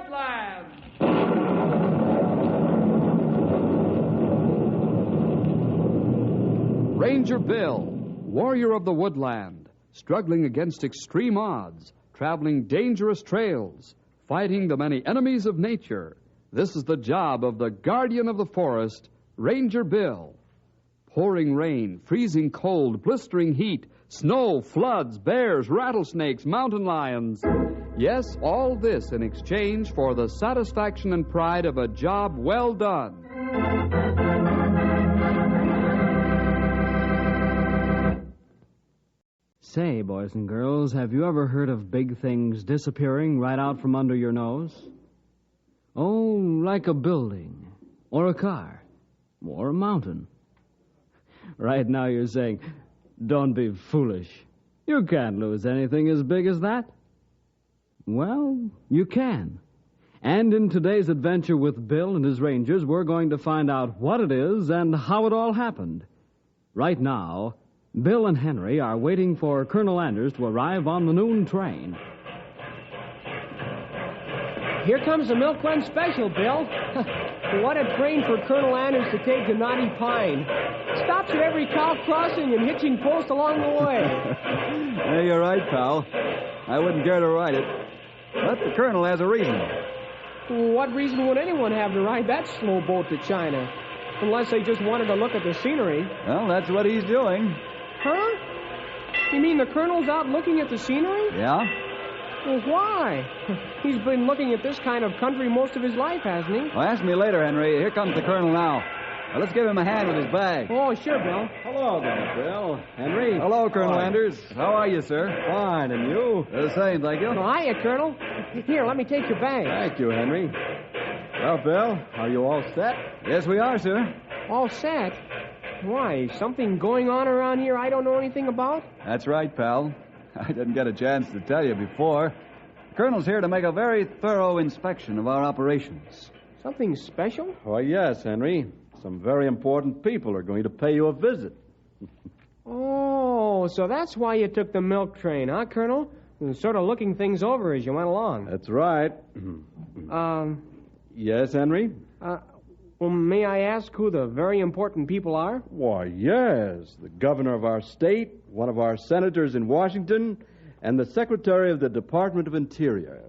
woodland. Ranger Bill, warrior of the woodland, struggling against extreme odds, traveling dangerous trails, fighting the many enemies of nature. This is the job of the guardian of the forest, Ranger Bill. Pouring rain, freezing cold, blistering heat, snow, floods, bears, rattlesnakes, mountain lions. Yes, all this in exchange for the satisfaction and pride of a job well done. Say, boys and girls, have you ever heard of big things disappearing right out from under your nose? Oh, like a building, or a car, or a mountain. Right now you're saying, don't be foolish. You can't lose anything as big as that. Well, you can. And in today's adventure with Bill and his Rangers, we're going to find out what it is and how it all happened. Right now, Bill and Henry are waiting for Colonel Anders to arrive on the noon train. Here comes the Milk Run Special, Bill. What a train for Colonel Anders to take to Knotty Pine. Stops at every cow crossing and hitching post along the way. Hey, you're right, pal. I wouldn't dare to ride it. But the Colonel has a reason. What reason would anyone have to ride that slow boat to China? Unless they just wanted to look at the scenery. Well, that's what he's doing. Huh? You mean the Colonel's out looking at the scenery? Yeah? Well, why? He's been looking at this kind of country most of his life, hasn't he? Well, ask me later, Henry. Here comes the Colonel now. Now, let's give him a hand with his bag. Oh, sure, Bill. Hello there, Bill. Henry. Hello, Colonel Anders. How are you, sir? Fine, and you? The same, thank you. Oh, hiya, Colonel. Here, let me take your bag. Thank you, Henry. Well, Bill, are you all set? Yes, we are, sir. All set? Why, something going on around here I don't know anything about? That's right, pal. I didn't get a chance to tell you before. The Colonel's here to make a very thorough inspection of our operations. Something special? Why, yes, Henry. Some very important people are going to pay you a visit. Oh, so that's why you took the milk train, huh, Colonel? Sort of looking things over as you went along. That's right. Yes, Henry? Well, may I ask who the very important people are? Why, yes. The governor of our state, one of our senators in Washington, and the secretary of the Department of Interior.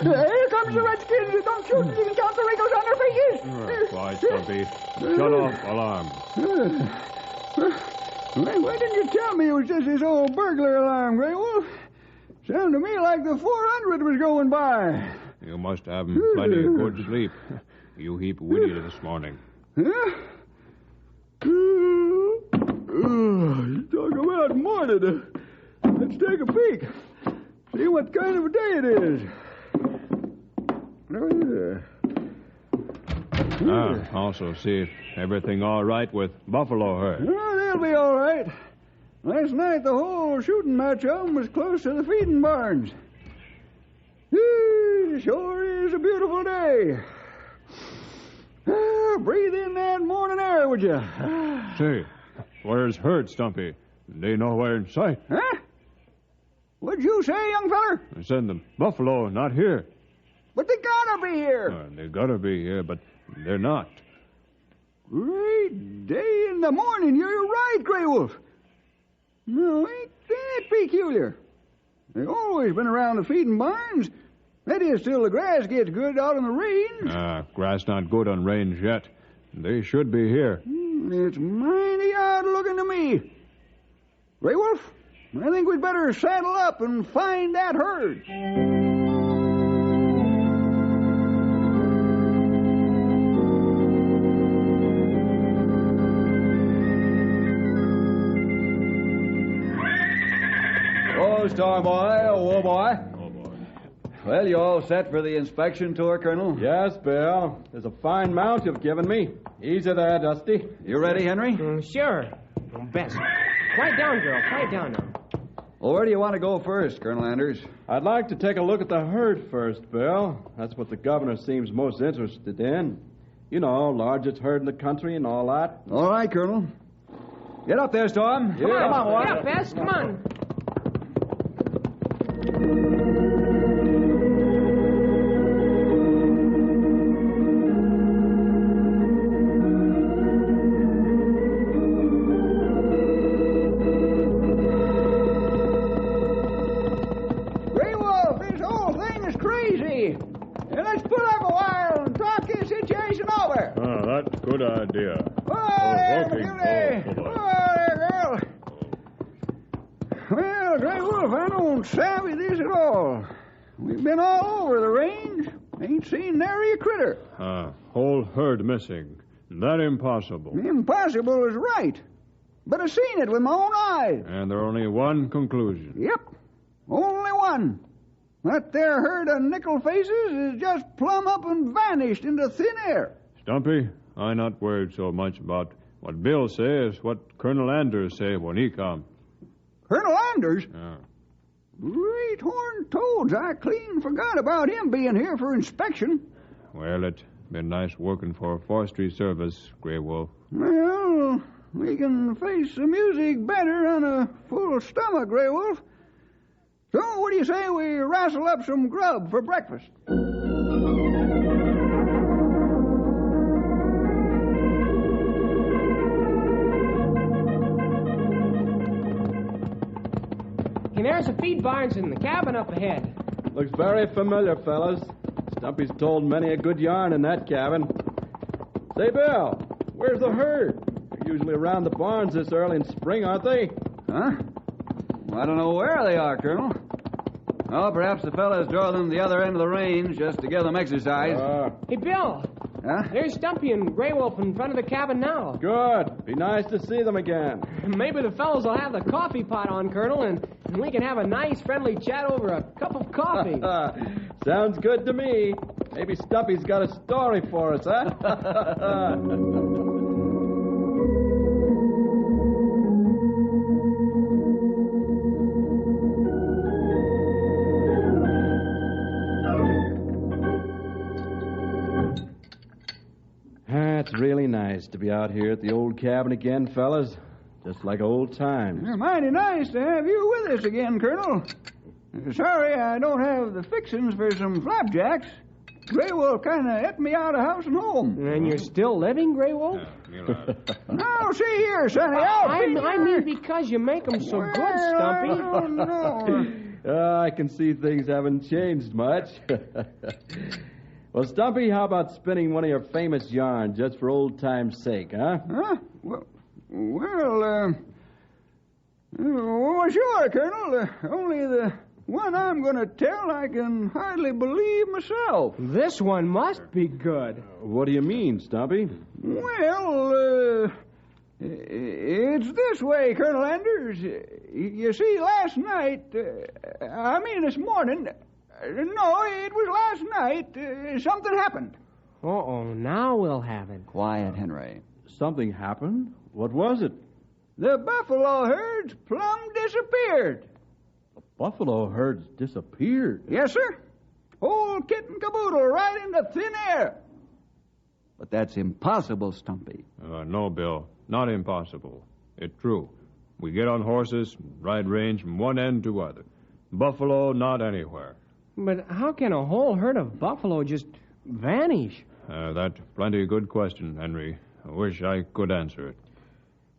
Here comes the Redskins. Don't shoot. You can count the wrinkles on their faces. Quiet, Stumpy. Shut off alarm. Why didn't you tell me it was just this old burglar alarm, Grey Wolf? Sounded to me like the 400 was going by. You must have plenty of good sleep. You heap witty this morning. Huh? You talk about morning. Let's take a peek. See what kind of a day it is. Also see if everything all right with Buffalo herd. Oh, they'll be all right. Last night, the whole shooting match of them was close to the feeding barns. Sure is a beautiful day. Breathe in that morning air, would you? Say, where's herd, Stumpy? They nowhere in sight. Huh? What'd you say, young feller? I said the buffalo not here. But they gotta be here. They gotta be here, but they're not. Great day in the morning. You're right, Grey Wolf. No, ain't that peculiar? They've always been around the feeding barns. That is, till the grass gets good out on the range. Grass not good on range yet. They should be here. It's mighty odd looking to me. Grey Wolf, I think we'd better saddle up and find that herd. Oh, Star Boy, oh, boy. Oh, boy. Well, you all set for the inspection tour, Colonel? Yes, Bill. There's a fine mount you've given me. Easy there, Dusty. You ready, Henry? Sure. Best. quiet down, girl. Quiet down now. Well, where do you want to go first, Colonel Anders? I'd like to take a look at the herd first, Bill. That's what the governor seems most interested in. You know, largest herd in the country and all that. All right, Colonel. Get up there, Storm. Come on, get up, Bess. Come on. Grey Wolf, this whole thing is crazy. Let's pull up a while and talk this situation over. Ah, that's a good idea. Oh, there, okay. McGildy. Oh, Oh, there, girl. Well, Grey Wolf, I don't savvy this at all. We've been all over the range. Ain't seen nary a critter. Whole herd missing. That impossible. Impossible is right. But I seen it with my own eyes. And there only one conclusion. Yep. Only one. That there herd of nickel faces is just plumb up and vanished into thin air. Stumpy, I not worried so much about what Bill says, what Colonel Anders say when he come. Colonel Anders? Yeah. Great horned toads. I clean forgot about him being here for inspection. Well, it's been nice working for forestry service, Grey Wolf. Well, we can face the music better on a full stomach, Grey Wolf. So what do you say we wrestle up some grub for breakfast? And there's the feed barns in the cabin up ahead. Looks very familiar, fellas. Stumpy's told many a good yarn in that cabin. Say, Bill, where's the herd? They're usually around the barns this early in spring, aren't they? Huh? Well, I don't know where they are, Colonel. Oh, perhaps the fellas draw them to the other end of the range just to give them exercise. Hey, Bill. Huh? There's Stumpy and Grey Wolf in front of the cabin now. Good. Be nice to see them again. Maybe the fellows will have the coffee pot on, Colonel, and we can have a nice, friendly chat over a cup of coffee. Sounds good to me. Maybe Stumpy's got a story for us, huh? It's really nice to be out here at the old cabin again, fellas. Just like old times. Mighty nice to have you with us again, Colonel. Sorry I don't have the fixings for some flapjacks. Grey Wolf kind of ate me out of house and home. And you're still living, Grey Wolf? Now, see here, Sonny. I mean because you make them so good, Stumpy. Oh, no. I can see things haven't changed much. Well, Stumpy, how about spinning one of your famous yarns just for old time's sake, huh? Huh? Well, sure, Colonel. Only the one I'm going to tell I can hardly believe myself. This one must be good. What do you mean, Stumpy? Well, it's this way, Colonel Anders. You see, last night, this morning... No, it was last night. Something happened. Uh-oh, now we'll have it. Quiet, Henry. Something happened? What was it? The buffalo herds plumb disappeared. The buffalo herds disappeared? Yes, sir. Whole kit and caboodle right into thin air. But that's impossible, Stumpy. No, Bill. Not impossible. It's true. We get on horses, ride range from one end to other. Buffalo, not anywhere. But how can a whole herd of buffalo just vanish? That's plenty good question, Henry. I wish I could answer it.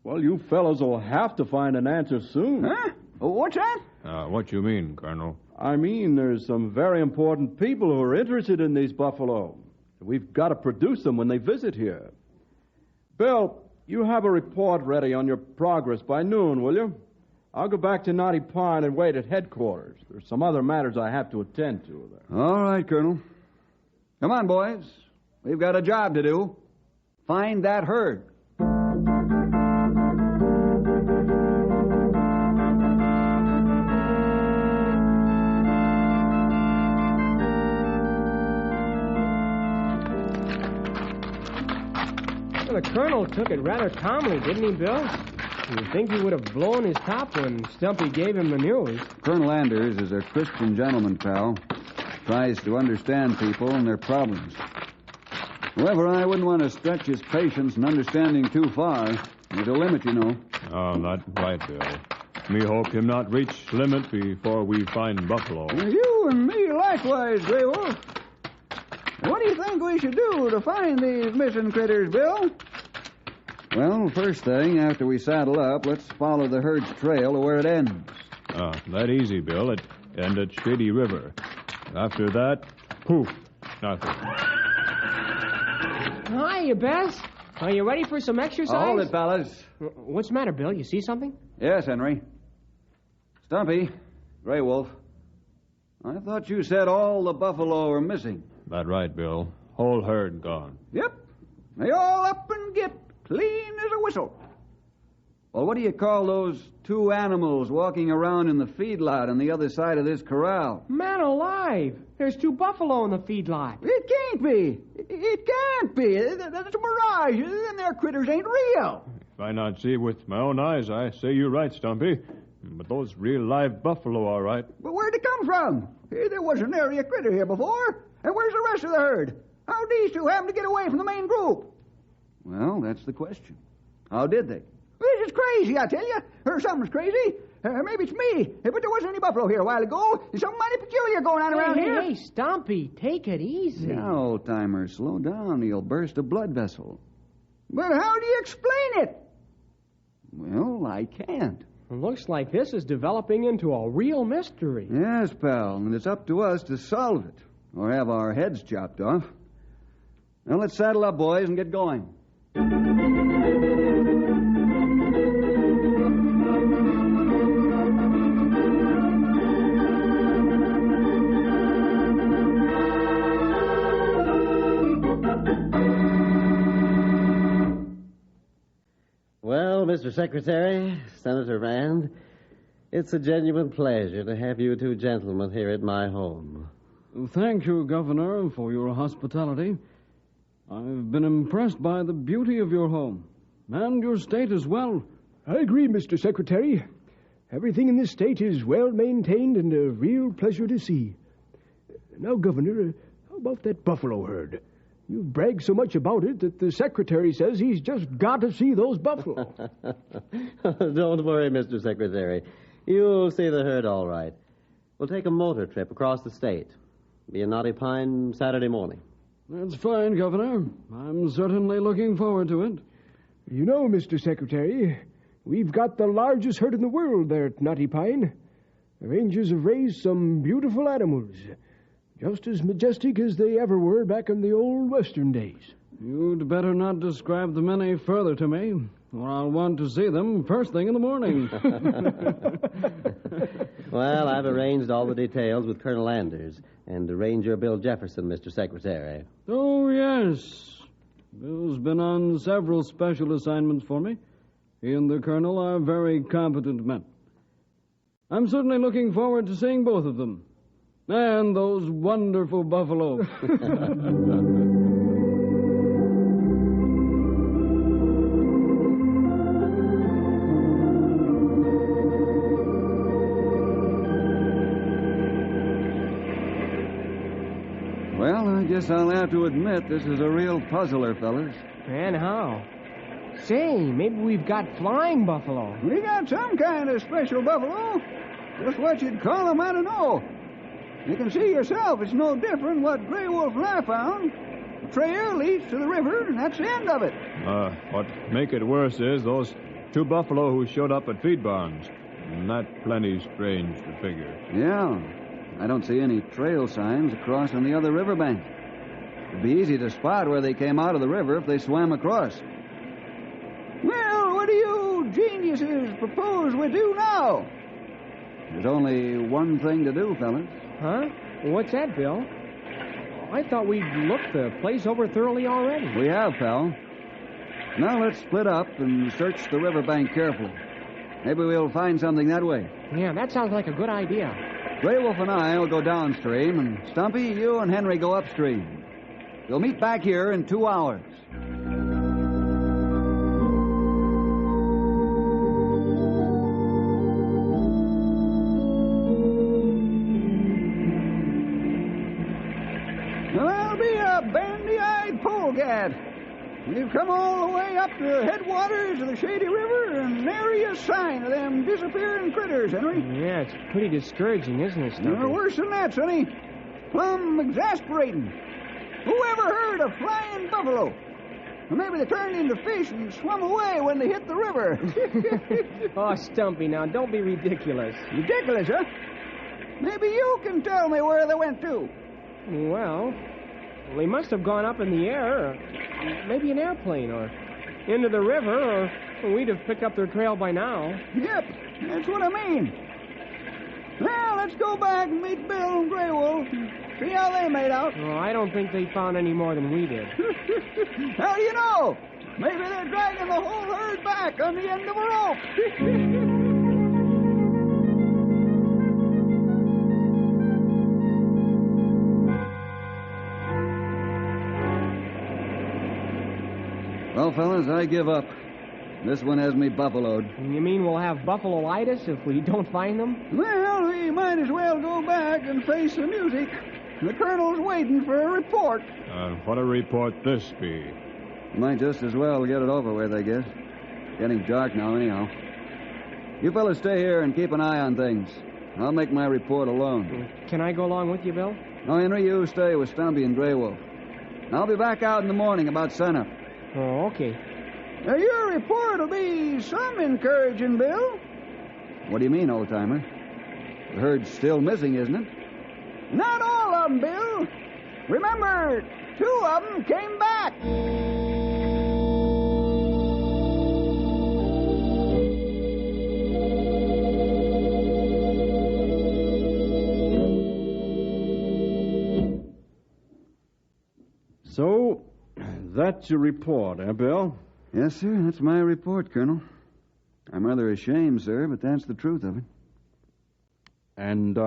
Well, you fellows will have to find an answer soon. Huh? What's that? What you mean, Colonel? I mean, there's some very important people who are interested in these buffalo. We've got to produce them when they visit here. Bill, you have a report ready on your progress by noon, will you? I'll go back to Knotty Pine and wait at headquarters. There's some other matters I have to attend to there. All right, Colonel. Come on, boys. We've got a job to do. Find that herd. Well, the Colonel took it rather calmly, didn't he, Bill? You'd think he would have blown his top when Stumpy gave him the news. Colonel Anders is a Christian gentleman, pal. Tries to understand people and their problems. However, I wouldn't want to stretch his patience and understanding too far. There's a limit, you know. Oh, not right, Bill. Me hope him not reach limit before we find buffalo. You and me likewise, Grey Wolf. What do you think we should do to find these missing critters, Bill? Well, first thing, after we saddle up, let's follow the herd's trail to where it ends. That easy, Bill. It end at Shady River. After that, poof, nothing. Hiya, Bess. Are you ready for some exercise? Hold it, fellas. What's the matter, Bill? You see something? Yes, Henry. Stumpy, Grey Wolf. I thought you said all the buffalo are missing. That right, Bill. Whole herd gone. Yep. They all up and get clean as a whistle. Well, what do you call those two animals walking around in the feedlot on the other side of this corral? Man alive! There's 2 buffalo in the feedlot. It can't be. It can't be. That's a mirage. Them there critters ain't real. If I not see with my own eyes, I say you're right, Stumpy. But those real live buffalo, all right. But where'd it come from? There wasn't nary a critter here before. And where's the rest of the herd? How'd these two happen to get away from the main group? Well, that's the question. How did they? This is crazy, I tell you. Or something's crazy. Maybe it's me. But there wasn't any buffalo here a while ago. There's something mighty peculiar going on around here. Hey, Stumpy, take it easy. Yeah, old-timer, slow down. You'll burst a blood vessel. But how do you explain it? Well, I can't. Looks like this is developing into a real mystery. Yes, pal, and it's up to us to solve it, or have our heads chopped off. Now, let's saddle up, boys, and get going. Well, Mr. Secretary, Senator Rand, it's a genuine pleasure to have you 2 gentlemen here at my home. Thank you, Governor, for your hospitality. I've been impressed by the beauty of your home, and your state as well. I agree, Mr. Secretary. Everything in this state is well maintained and a real pleasure to see. Now, Governor, how about that buffalo herd? You've bragged so much about it that the Secretary says he's just got to see those buffalo. Don't worry, Mr. Secretary. You'll see the herd all right. We'll take a motor trip across the state. Be in Knotty Pine Saturday morning. That's fine, Governor. I'm certainly looking forward to it. You know, Mr. Secretary, we've got the largest herd in the world there at Knotty Pine. The Rangers have raised some beautiful animals, just as majestic as they ever were back in the old Western days. You'd better not describe them any further to me, or I'll want to see them first thing in the morning. Well, I've arranged all the details with Colonel Anders and Ranger Bill Jefferson, Mr. Secretary. Oh, yes. Bill's been on several special assignments for me. He and the Colonel are very competent men. I'm certainly looking forward to seeing both of them. And those wonderful buffalo. Well, I guess I'll have to admit this is a real puzzler, fellas. And how? Say, maybe we've got flying buffalo. We got some kind of special buffalo. Just what you'd call them, I don't know. You can see yourself it's no different what Grey Wolf and I found. The trail leads to the river, and that's the end of it. What make it worse is those 2 buffalo who showed up at feed barns. And that plenty strange to figure. Yeah, I don't see any trail signs across on the other riverbank. It'd be easy to spot where they came out of the river if they swam across. Well, what do you geniuses propose we do now? There's only one thing to do, fellas. Huh? What's that, Bill? I thought we'd looked the place over thoroughly already. We have, pal. Now let's split up and search the riverbank carefully. Maybe we'll find something that way. Yeah, that sounds like a good idea. Grey Wolf and I will go downstream, and Stumpy, you and Henry go upstream. We'll meet back here in 2 hours. We've come all the way up to the headwaters of the Shady River, and nary a sign of them disappearing critters, Henry. Yeah, it's pretty discouraging, isn't it, Stumpy? Worse than that, Sonny. Plumb exasperating. Who ever heard of flying buffalo? Or maybe they turned into fish and swum away when they hit the river. Oh, Stumpy, now, don't be ridiculous. Ridiculous, huh? Maybe you can tell me where they went to. Well, they must have gone up in the air, or maybe an airplane, or into the river, or we'd have picked up their trail by now. Yep, that's what I mean. Well, let's go back and meet Bill and Grey Wolf and see how they made out. Oh, I don't think they found any more than we did. How do you know? Maybe they're dragging the whole herd back on the end of a rope. Well, fellas, I give up. This one has me buffaloed. You mean we'll have buffalo-itis if we don't find them? Well, we might as well go back and face the music. The colonel's waiting for a report. What a report this be? Might just as well get it over with, I guess. Getting dark now, anyhow. You fellas stay here and keep an eye on things. I'll make my report alone. Can I go along with you, Bill? No, Henry, you stay with Stumpy and Grey Wolf. I'll be back out in the morning about sunup. Oh, okay. Now, your report will be some encouraging, Bill. What do you mean, old-timer? The herd's still missing, isn't it? Not all of them, Bill. Remember, 2 of them came back. So, that's your report, eh, Bill? Yes, sir. That's my report, Colonel. I'm rather ashamed, sir, but that's the truth of it. And,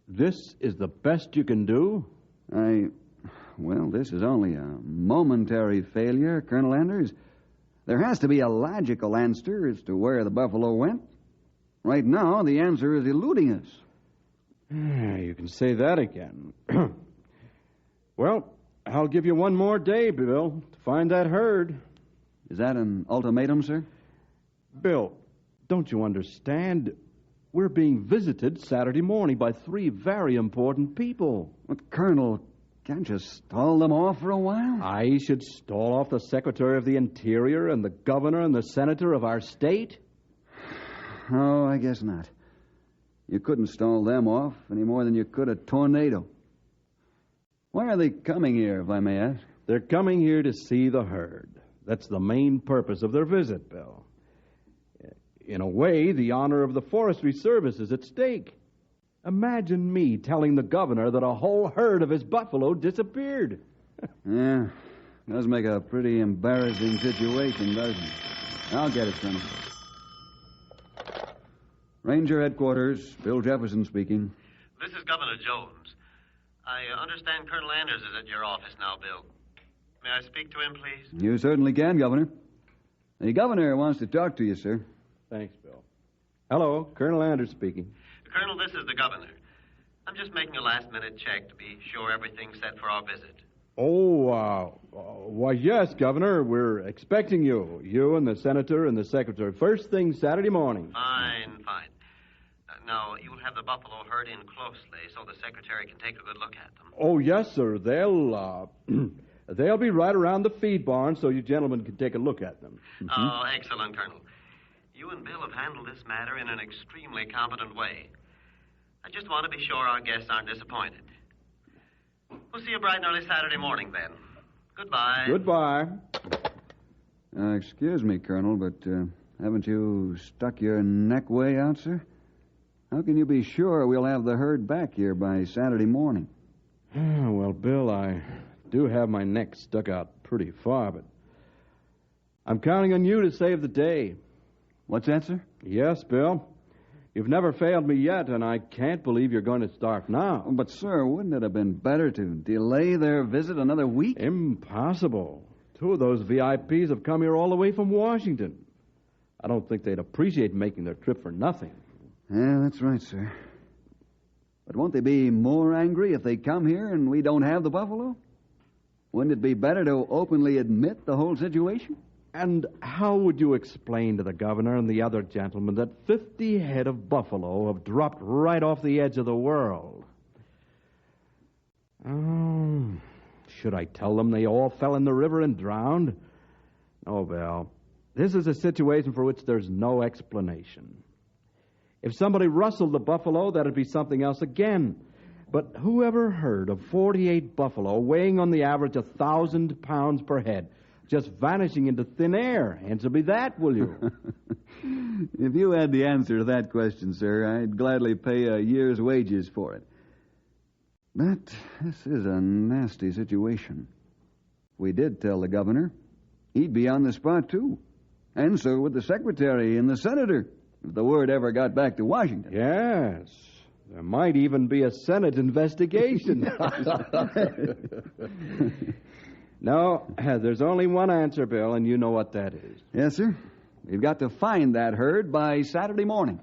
this is the best you can do? Well, this is only a momentary failure, Colonel Anders. There has to be a logical answer as to where the buffalo went. Right now, the answer is eluding us. You can say that again. Well, I'll give you one more day, Bill, to find that herd. Is that an ultimatum, sir? Bill, don't you understand? We're being visited Saturday morning by 3 very important people. But, Colonel, can't you stall them off for a while? I should stall off the Secretary of the Interior and the Governor and the Senator of our state? Oh, I guess not. You couldn't stall them off any more than you could a tornado. Why are they coming here, if I may ask? They're coming here to see the herd. That's the main purpose of their visit, Bill. In a way, the honor of the Forestry Service is at stake. Imagine me telling the governor that a whole herd of his buffalo disappeared. Yeah, does make a pretty embarrassing situation, doesn't it? I'll get it, Colonel. Ranger Headquarters, Bill Jefferson speaking. This is Governor Jones. I understand Colonel Anders is at your office now, Bill. May I speak to him, please? You certainly can, Governor. The governor wants to talk to you, sir. Thanks, Bill. Hello, Colonel Anders speaking. Colonel, this is the governor. I'm just making a last-minute check to be sure everything's set for our visit. Why, yes, Governor. We're expecting you. You and the Senator and the Secretary. First thing Saturday morning. Fine. Now, you'll have the buffalo herd in closely so the Secretary can take a good look at them. Oh, yes, sir. They'll be right around the feed barn so you gentlemen can take a look at them. Oh, excellent, Colonel. You and Bill have handled this matter in an extremely competent way. I just want to be sure our guests aren't disappointed. We'll see you bright and early Saturday morning, then. Goodbye. Goodbye. Excuse me, Colonel, but haven't you stuck your neck way out, sir? How can you be sure we'll have the herd back here by Saturday morning? Well, Bill, I do have my neck stuck out pretty far, but I'm counting on you to save the day. What's that, sir? Yes, Bill. You've never failed me yet, and I can't believe you're going to start now. But, sir, wouldn't it have been better to delay their visit another week? Impossible. 2 of those VIPs have come here all the way from Washington. I don't think they'd appreciate making their trip for nothing. Yeah, that's right, sir. But won't they be more angry if they come here and we don't have the buffalo? Wouldn't it be better to openly admit the whole situation? And how would you explain to the governor and the other gentlemen that 50 head of buffalo have dropped right off the edge of the world? Oh, should I tell them they all fell in the river and drowned? Oh, Bill, this is a situation for which there's no explanation. If somebody rustled the buffalo, that'd be something else again. But who ever heard of 48 buffalo weighing on the average 1,000 pounds per head, just vanishing into thin air? Answer me that, will you? If you had the answer to that question, sir, I'd gladly pay a year's wages for it. But this is a nasty situation. If we did tell the governor, he'd be on the spot, too. And so would the secretary and the senator, if the word ever got back to Washington. Yes. There might even be a Senate investigation. No, there's only one answer, Bill, and you know what that is. Yes, sir. We've got to find that herd by Saturday morning.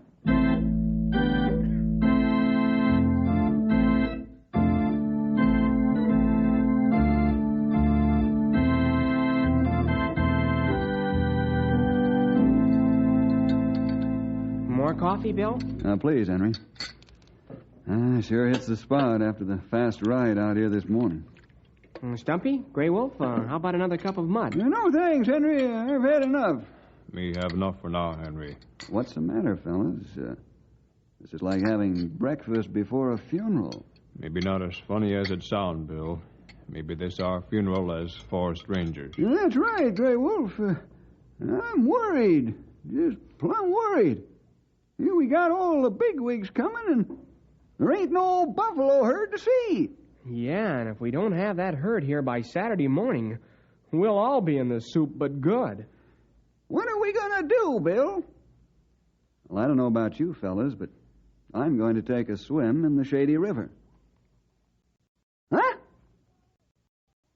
More coffee, Bill? Please, Henry. Sure hits the spot after the fast ride out here this morning. Stumpy, Grey Wolf, how about another cup of mud? No, thanks, Henry. I've had enough. Me have enough for now, Henry. What's the matter, fellas? This is like having breakfast before a funeral. Maybe not as funny as it sound, Bill. Maybe this our funeral as four strangers. That's right, Grey Wolf. I'm worried. Just plumb worried. Here we got all the bigwigs coming, and there ain't no buffalo herd to see. Yeah, and if we don't have that herd here by Saturday morning, we'll all be in the soup, but good. What are we going to do, Bill? Well, I don't know about you fellas, but I'm going to take a swim in the Shady River. Huh?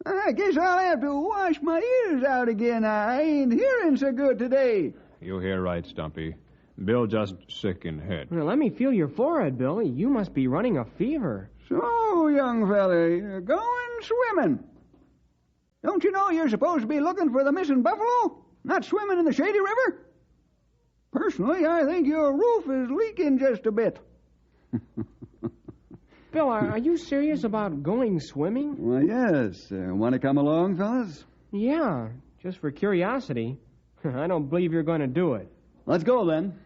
I guess I'll have to wash my ears out again. I ain't hearing so good today. You hear right, Stumpy. Bill just sick in head. Well, let me feel your forehead, Bill. You must be running a fever. So, young fella, you're going swimming. Don't you know you're supposed to be looking for the missing buffalo, not swimming in the Shady River? Personally, I think your roof is leaking just a bit. Bill, are you serious about going swimming? Well, yes. Want to come along, fellas? Yeah, just for curiosity. I don't believe you're going to do it. Let's go, then.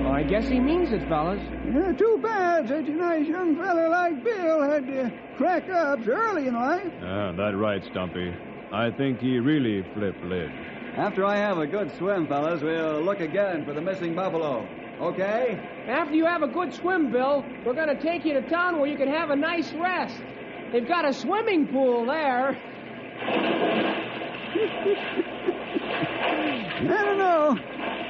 I guess he means it, fellas. Yeah, too bad such a nice young fella like Bill had to crack up so early in life. That's right, Stumpy. I think he really flipped lid. After I have a good swim, fellas, we'll look again for the missing buffalo. Okay? After you have a good swim, Bill, we're going to take you to town where you can have a nice rest. They've got a swimming pool there. I don't know.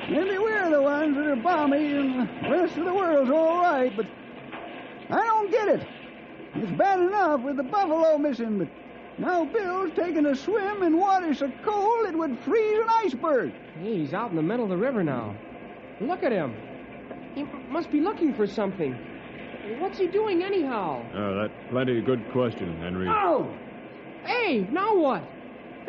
Maybe we're the ones that are balmy and the rest of the world's all right, but I don't get it. It's bad enough with the buffalo missing, but now Bill's taking a swim in water so cold it would freeze an iceberg. Hey, he's out in the middle of the river now. Look at him. He must be looking for something. What's he doing anyhow? That's plenty good question, Henry. Oh! Hey, now what?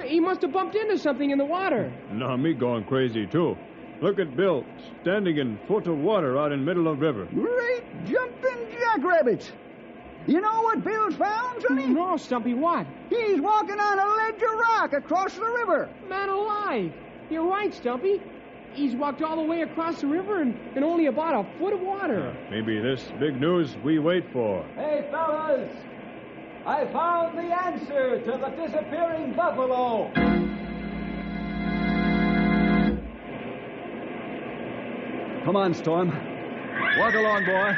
He must have bumped into something in the water. Now me going crazy, too. Look at Bill, standing in foot of water out in middle of river. Great jumping jackrabbits. You know what Bill's found, Sonny? No, Stumpy, what? He's walking on a ledge of rock across the river. Man alive. You're right, Stumpy. He's walked all the way across the river in only about a foot of water. Maybe this big news we wait for. Hey, fellas! I found the answer to the disappearing buffalo. Come on, Storm. Walk along, boy.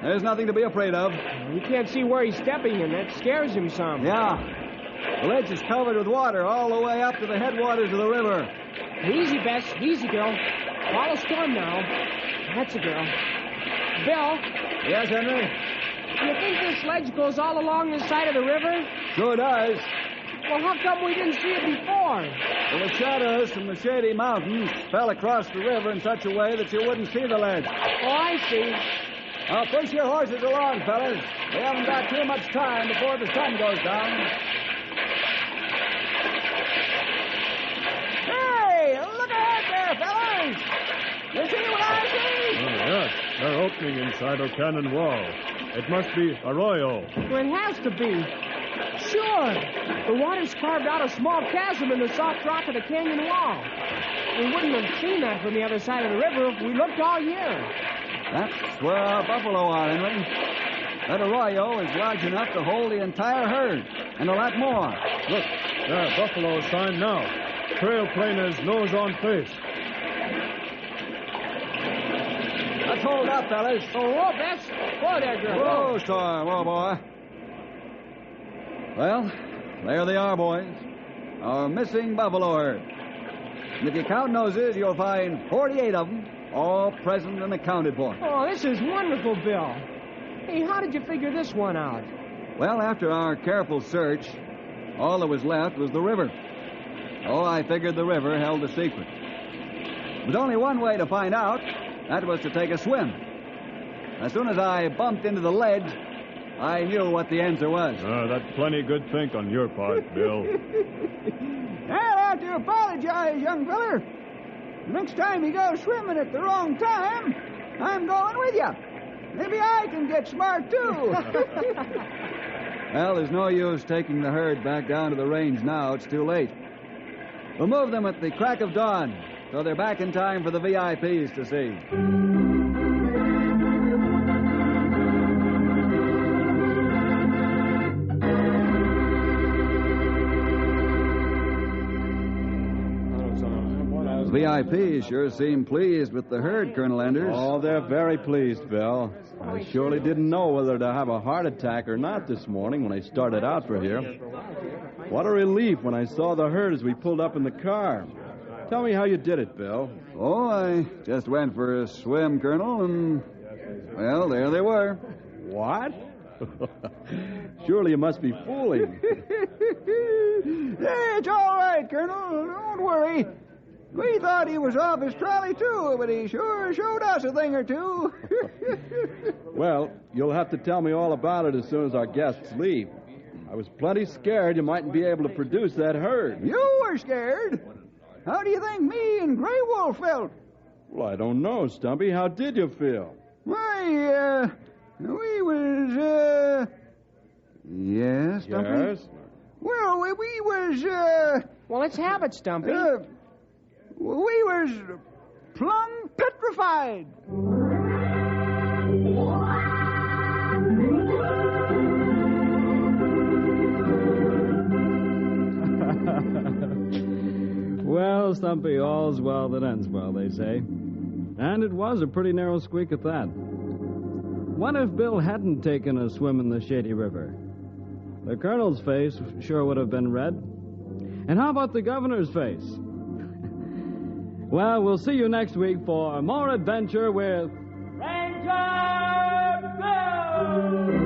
There's nothing to be afraid of. You can't see where he's stepping, and that scares him some. Yeah. The ledge is covered with water all the way up to the headwaters of the river. Easy, Bess. Easy, girl. Follow Storm now. That's a girl. Bill? Yes, Henry? Do you think this ledge goes all along the side of the river? Sure does. Well, how come we didn't see it before? Well, the shadows from the Shady Mountains fell across the river in such a way that you wouldn't see the ledge. Oh, I see. Now, push your horses along, fellas. We haven't got too much time before the sun goes down. Hey, look ahead there, fellas! You see what I see? Oh, yes. They're opening inside a cannon wall. It must be arroyo. Well, it has to be. Sure. The water's carved out a small chasm in the soft rock of the canyon wall. We wouldn't have seen that from the other side of the river if we looked all year. That's where our buffalo are, Henry. That arroyo is large enough to hold the entire herd, and a lot more. Look, there, buffalo sign now. Trail planers nose on face. Let's hold up, fellas. Oh, whoa, Bess. Whoa there, girl. Whoa, Storm. Whoa, boy. Well, there they are, boys. Our missing buffalo herd. And if you count noses, you'll find 48 of them, all present and accounted for. Oh, this is wonderful, Bill. Hey, how did you figure this one out? Well, after our careful search, all that was left was the river. Oh, I figured the river held the secret. There was only one way to find out. That was to take a swim. As soon as I bumped into the ledge, I knew what the answer was. That's plenty good think on your part, Bill. I'll have to apologize, young feller. Next time you go swimming at the wrong time, I'm going with you. Maybe I can get smart, too. Well, there's no use taking the herd back down to the range now. It's too late. We'll move them at the crack of dawn, so they're back in time for the VIPs to see. VIPs sure seem pleased with the herd, Colonel Enders. Oh, they're very pleased, Bill. I surely didn't know whether to have a heart attack or not this morning when I started out for here. What a relief when I saw the herd as we pulled up in the car. Tell me how you did it, Bill. Oh, I just went for a swim, Colonel, and, well, there they were. What? Surely you must be fooling. It's all right, Colonel. Don't worry. We thought he was off his trolley, too, but he sure showed us a thing or two. Well, you'll have to tell me all about it as soon as our guests leave. I was plenty scared you mightn't be able to produce that herd. You were scared? How do you think me and Grey Wolf felt? Well, I don't know, Stumpy. How did you feel? Why, we was, Yes, Stumpy? Yes? Well, we was, Well, let's have it, Stumpy. we was plumb petrified. Well, Stumpy, all's well that ends well, they say. And it was a pretty narrow squeak at that. What if Bill hadn't taken a swim in the Shady River? The Colonel's face sure would have been red. And how about the Governor's face? Well, we'll see you next week for more adventure with Ranger Bill!